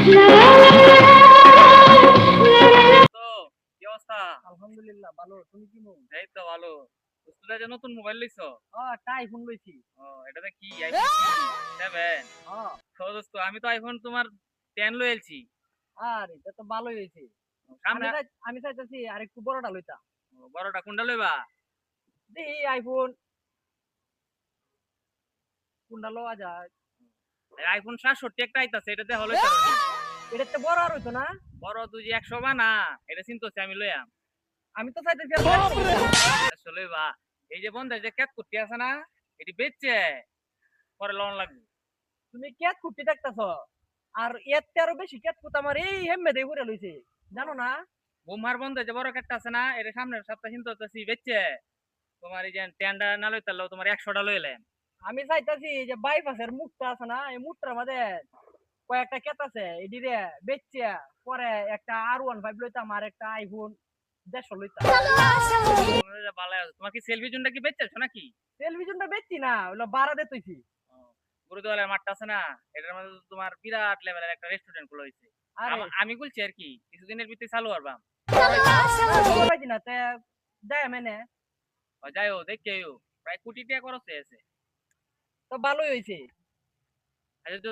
তো কি অবস্থা? আলহামদুলিল্লাহ ভালো। তুমি কি মন? এই তো ভালো। দোস্ত যে নতুন মোবাইল লইছো? একটা আইফোন লইছি। ও এটাতে কি আইফোন কি 7? হ্যাঁ। তো দোস্ত আমি তো আইফোন তোমার 10 লইছি। আরে এটা তো ভালোই হয়েছে। সামনে আমি চাইতেছি আর একটু বড়টা লইতাম। বড়টা কোনটা লইবা? দেখি আইফোন কোনটা লওয়া যায়। আইফোন 67 একটা আইতাছে, এটা দিয়ে হলো চারনি। এটার তো বড় আর হইতো না। বড় তুই যে 100 বানা, এটা চিন্তাছি আমি লইয়াম। আমি তো চাইতেছি আর 150 লইতাম। আসলে লইবা। এই যে বন্ধ যে ক্যাট কুটি আছে না, এটি বেচছে পরে লোন লাগবে। তুমি কেত কুটি দেখতেছ আর এতে আরো বেশি কেত কুট আমার এই হেম্মে দিয়ে ঘুরে লইছে জানো না। বোমার বন্ধ যে বড় ক্যাটটা আছে না, এটা সামনের সপ্তাহে চিন্তা করতেছি বেচছে। তোমার এই যে 10টা না লইতে পারলেও তোমার 100টা লইলেন। আমি চাইতেছি যে বাইপাসের মুখটা আছে না, এই মুখটার মধ্যে কয়েকটা কেত আছে এটি রে বেচছে পরে একটা R15 লইতাম আর একটা আইফোন 150 লইতাম। ভালো আছে। তোমার কি সেলফি জোনটা কি বেচছো নাকি? টেলিভিশনটা বেচছি না, ওগুলো ভাড়া দিতেছি। গুরুদুয়ারের মাঠটা আছে না, এটার মধ্যে তো তোমার বিরাট লেভেলের একটা রেস্টুরেন্ট খুলে হয়েছে। আরে আমি বলছি আর কি কিছুদিনের ভিতরে চালু করবাম। খবর পাইছি না তে যায় মেনে। যাই হোক দেখে প্রায় কোটি টাকা খরচ হয়েছে। তো ভালোই হয়েছে। আচ্ছা তো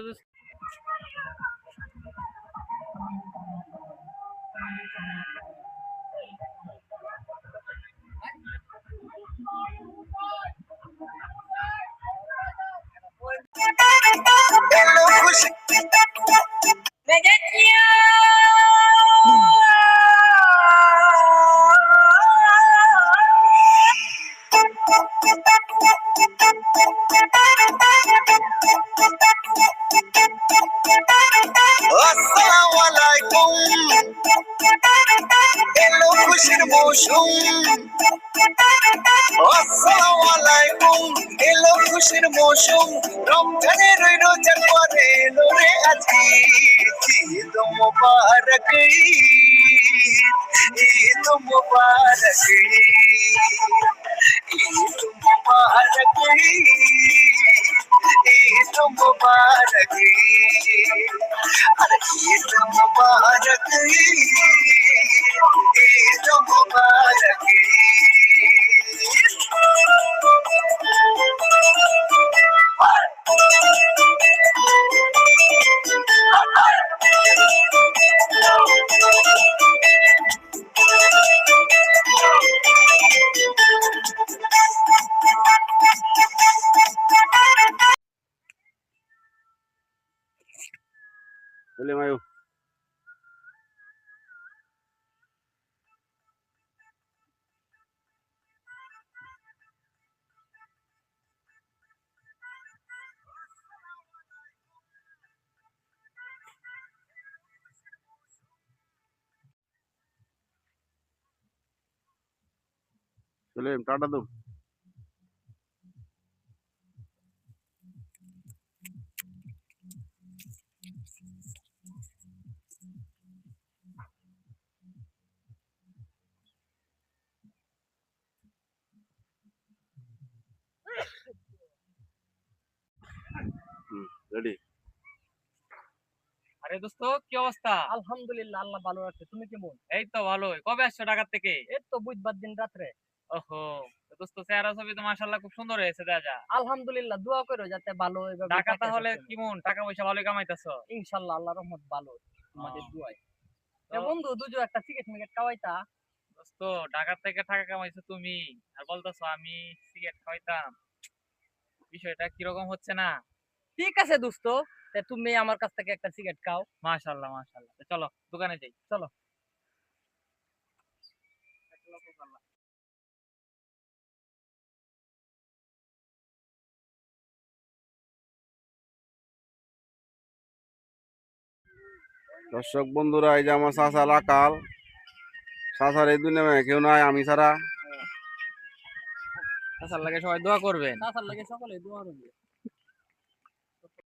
আসসালামু আলাইকুম এলো খুশির মৌসুম আসসালামু আলাইকুম এলো খুশির মৌসুম রমজানের ওই রোজার পরে এলো রে আজকে ঈদ মুবারক ঈদ মুবারক ঈদ মুবারক ঈদ মুবারক अरे ईद मुबारक ईद मुबारक Dale, Mayo. চলে টাটা তো। রেডি। আরে দোস্ত কি অবস্থা? আলহামদুলিল্লাহ আল্লাহ ভালো আছে। তুমি কেমন? এই তো ভালোই। কবে আসছো ঢাকা থেকে? এই তো বুধবার দিন রাত্রে। ওহো, দোস্ত চেহারা ছবি তো মাশাআল্লাহ খুব সুন্দর হয়েছে দেখা। আলহামদুলিল্লাহ দোয়া করো যাতে ভালো এভাবে ঢাকা তাহলে কেমন টাকা পয়সা ভালোই কামাইতেছো? ইনশাআল্লাহ আল্লাহর রহমত ভালো তোমাদের দোয়ায়। তো বন্ধু দুজো একটা সিগারেট মিগারেট খাওয়াইতা। দোস্ত ঢাকা থেকে টাকা কামাইছো তুমি আর বলতেছো আমি সিগারেট খাওয়াইতাম, বিষয়টা কিরকম হচ্ছে না? ঠিক আছে দোস্ত, তুমি আমার কাছ থেকে একটা সিগারেট খাও। মাশাআল্লাহ মাশাআল্লাহ, চলো দোকানে যাই। চলো। দর্শক বন্ধুরা, এই যে আমার চাচার আকাল, চাচার এই দুনিয়া কেউ নাই আমি ছাড়া। আচ্ছা লাগে সবাই দোয়া করবেন। তাছাড়া লাগে সকলে দোয়া করবে।